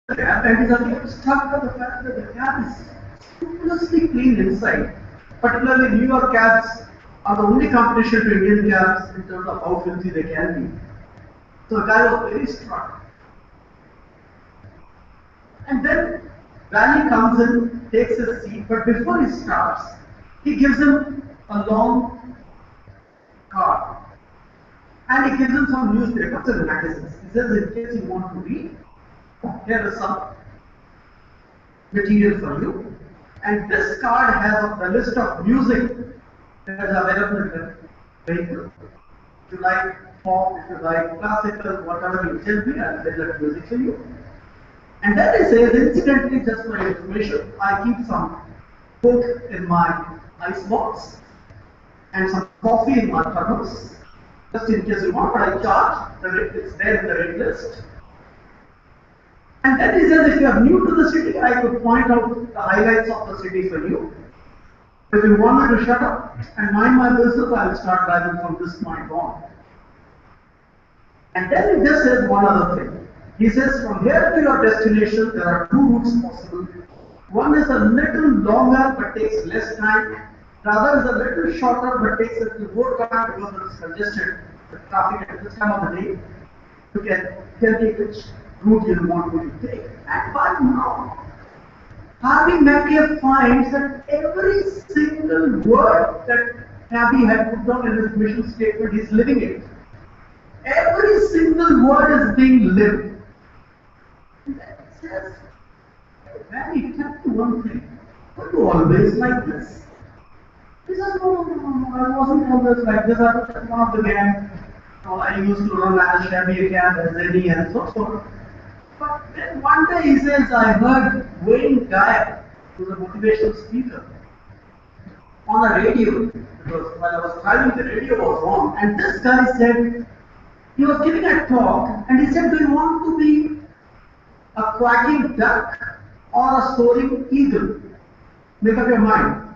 cab and he's again struck by the fact that the cab is scrupulously clean inside. Particularly New York cabs are the only competition to Indian cabs in terms of how filthy they can be. So the guy was very struck. And then Valley comes in, takes his seat, but before he starts, he gives him a long card. And he gives him some newspapers and magazines. He says, in case you want to read, here is some material for you. And this card has the list of music that is available in the vehicle. If you like pop, if you like classical, whatever you tell me, I'll play that music for you. And then he says, incidentally, just for your information, I keep some Coke in my icebox and some coffee in my thermos, just in case you want, but I charge, it's there in the rate list. And then he says, if you are new to the city, I could point out the highlights of the city for you. If you want me to shut up and mind my business, I'll start driving from this point on. And then he just says one other thing. He says, from here to your destination, there are two routes possible. One is a little longer but takes less time. The other is a little shorter but takes a little more time because it's congested. The traffic at this time of the day, you can tell me which route you want me to take. And by now, Harvey Mackay finds that every single word that Harvey had put down in his mission statement, he's living it. Every single word is being lived. And then he says, Harry, tell me one thing. Were you always like this? He says, no, I wasn't always like this. I was just one of the gang. I used to run as shabby a cab as any and so forth. But then one day he says, I heard Wayne Dyer, who's a motivational speaker, on a radio, because while I was driving, the radio was on, and this guy said, he was giving a talk, and he said, do you want to be a quacking duck or a soaring eagle? Make up your mind.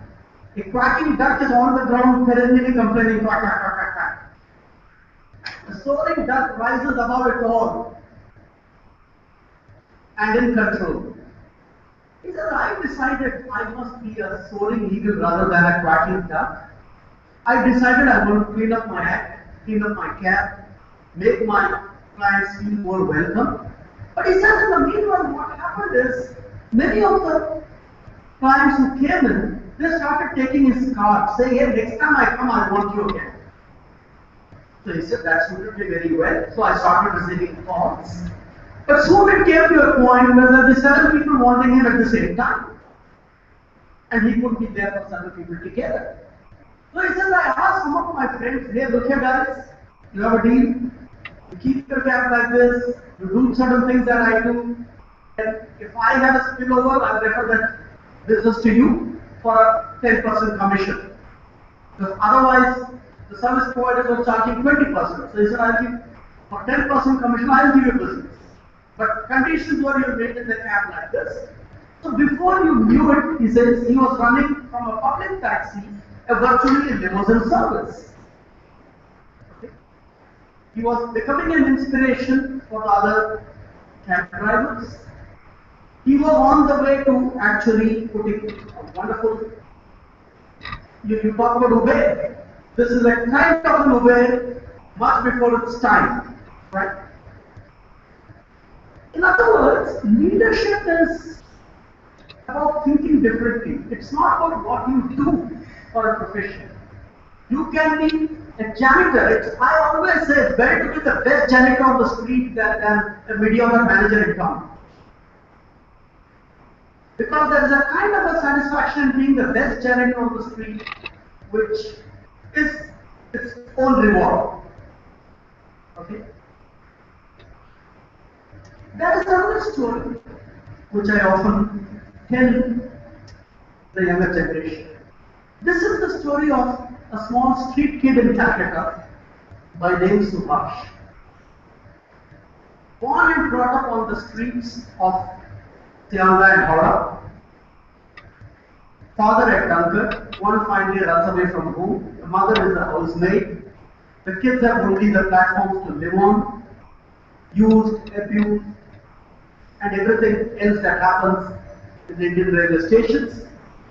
A quacking duck is on the ground perennially complaining, quack, quack, quack, quack, quack. A soaring duck rises above it all and in control. He said, I decided I must be a soaring eagle rather than a quacking duck. I decided I want to clean up my act, clean up my cab, make my clients feel more welcome. But he says in the meanwhile, what happened is, many of the clients who came in, they started taking his card, saying, hey, next time I come, I want you again. So he said, that suited me very well. So I started receiving calls. But soon it came to a point where there were 7 people wanting him at the same time. And he couldn't be there for 7 people together. So he says, I asked some of my friends, hey, look here guys, you have a deal. You keep your cab like this, you do certain things that I do. And if I have a spillover, I'll refer that business to you for a 10% commission. Because otherwise, the service providers were charging 20%. So he said, I'll give for 10% commission, I'll give you business. But conditions were you maintain the cab like this. So before you knew it, he says he was running from a public taxi, a virtually limousine service. Okay. He was becoming an inspiration for the other cab drivers. He was on the way to actually putting a wonderful, you talk about Uber. This is a kind of an Uber much before its time, right? In other words, leadership is about thinking differently. It's not about what you do for a profession. You can be a janitor. I always say it's better to be the best janitor on the street than a mediocre manager in town. Because there is a kind of a satisfaction in being the best janitor on the street, which is its own reward. Okay? There is another story which I often tell the younger generation. This is the story of a small street kid in Calcutta by name Subhash. Born and brought up on the streets of Tianga and Howrah. Father at Dunkirk, one finally runs away from home. The mother is a housemaid. The kids have only the platforms to live on, used, abused. and everything else that happens in the Indian railway stations.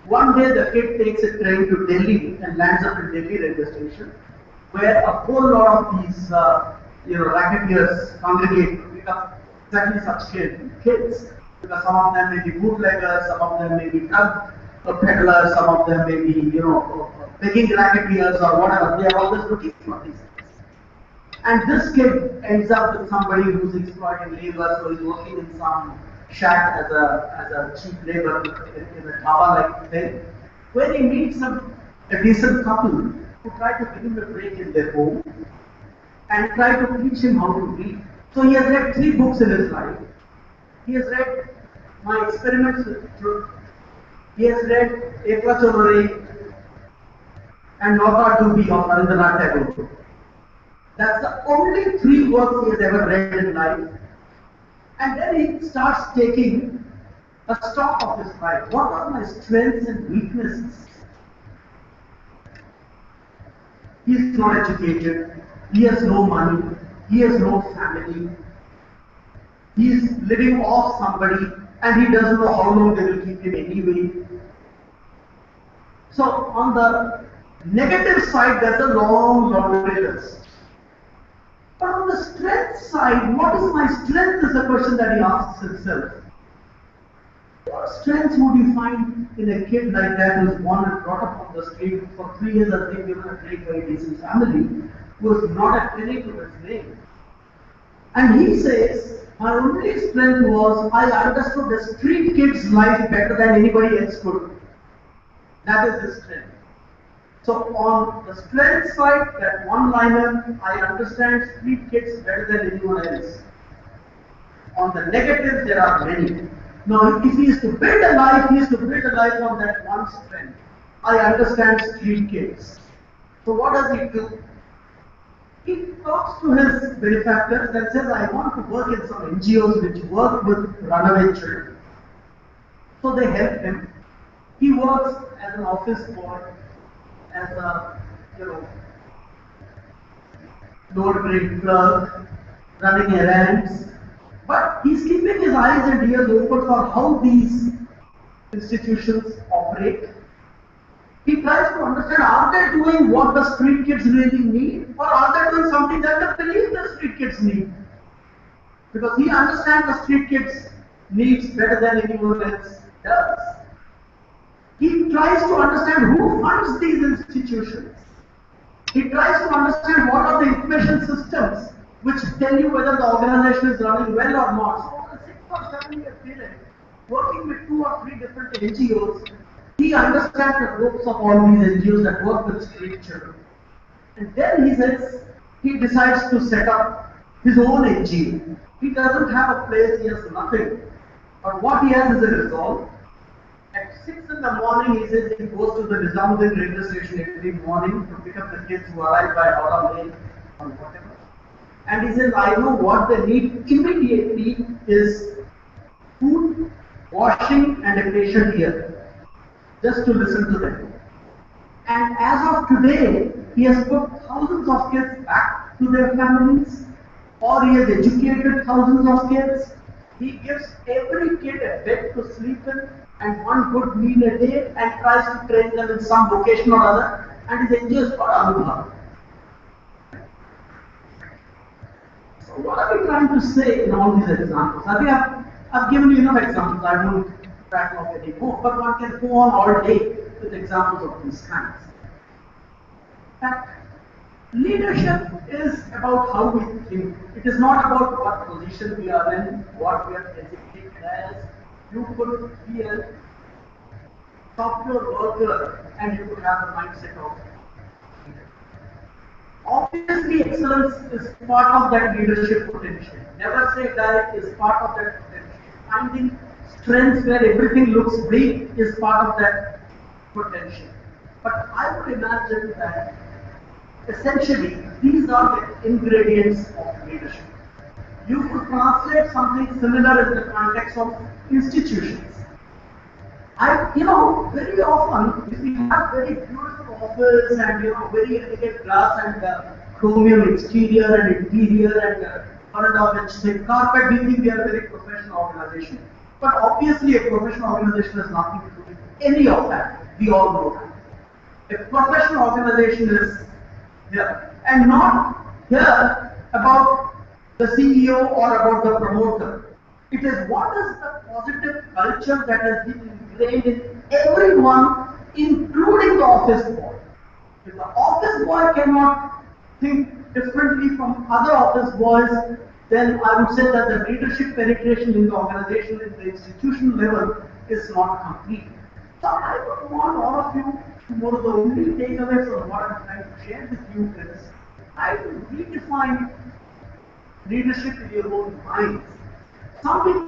One day the kid takes a train to Delhi and lands up in Delhi railway station, where a whole lot of these racketeers congregate to pick up exactly such kids. Because some of them may be bootleggers, some of them may be drug peddlers, some of them may be begging racketeers or whatever. They are always looking for these things. And this kid ends up with somebody who's exploiting labor, so he's working in some shack as a cheap labor in a dhaba-like thing, where he meets a decent couple who try to give him a break in their home and try to teach him how to read. So he has read 3 books in his life. He has read My Experiments with Truth. He has read Ekla Chorore and Nauka to Be of Rabindranath Tagore. That's the only 3 works he has ever read in life. And then he starts taking a stock of his life. What are my strengths and weaknesses? He is not educated. He has no money. He has no family. He is living off somebody and he doesn't know how long they will keep him anyway. So on the negative side, there's a long laundry list. But on the strength side, what is my strength is a question that he asks himself. What strengths would you find in a kid like that who is born and brought up on the street for 3 years has been given a very decent family, who is not a penny to his name? And he says, my only strength was I understood the street kid's life better than anybody else could. That is his strength. So on the strength side, that one-liner, I understand street kids better than anyone else. On the negative, there are many. Now, if he is to build a life, he is to build a life on that one strength. I understand street kids. So what does he do? He talks to his benefactors and says, I want to work in some NGOs which work with runaway children. So they help him. He works as an office boy, as a load grade clerk, running errands. But he's keeping his eyes and ears open for how these institutions operate. He tries to understand, are they doing what the street kids really need, or are they doing something that they believe the street kids need? Because he understands the street kids' needs better than anyone else does. He tries to understand who funds these institutions. He tries to understand what are the information systems which tell you whether the organization is running well or not. So over a 6 or 7 year period, working with 2 or 3 different NGOs, he understands the ropes of all these NGOs that work with street children. And then he says, he decides to set up his own NGO. He doesn't have a place, he has nothing. But what he has is a resolve. At 6 in the morning, he says he goes to the Nizamuddin railway station every morning to pick up the kids who arrive by Howrah Lane or whatever. And he says, I know what they need immediately is food, washing, and a patient here. Just to listen to them. And as of today, he has put thousands of kids back to their families, or he has educated thousands of kids. He gives every kid a bed to sleep in and one good meal a day and tries to train them in some vocation or other, and his NGO is called Anubhav. So what are we trying to say in all these examples? I think I've given you enough examples. I won't rattle off any more, but one can go on all day with examples of these kinds. That leadership is about how we think. It is not about what position we are in, what we are designated as. You could be a software worker and you could have the mindset of leader. Obviously, excellence is part of that leadership potential. Never say die is part of that potential. Finding strengths where everything looks bleak is part of that potential. But I would imagine that essentially these are the ingredients of leadership. You could translate something similar in the context of institutions. Very often, if we have very beautiful office and very elegant glass and chromium exterior and interior and Florida, which say carpet, we think they are a very professional organization. But obviously, a professional organization has nothing to do with any of that. We all know that. A professional organization is here, and not here about the CEO or about the promoter. It is what is the positive culture that has been ingrained in everyone, including the office boy. If the office boy cannot think differently from other office boys, then I would say that the leadership penetration in the organization, in the institutional level, is not complete. So I would want all of you to know the only takeaway from what I'm trying to share with you is I will redefine leadership in your own minds. Some people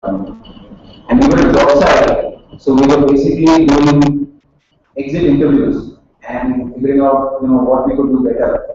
and we were outside, so we were basically doing exit interviews and figuring out what we could do better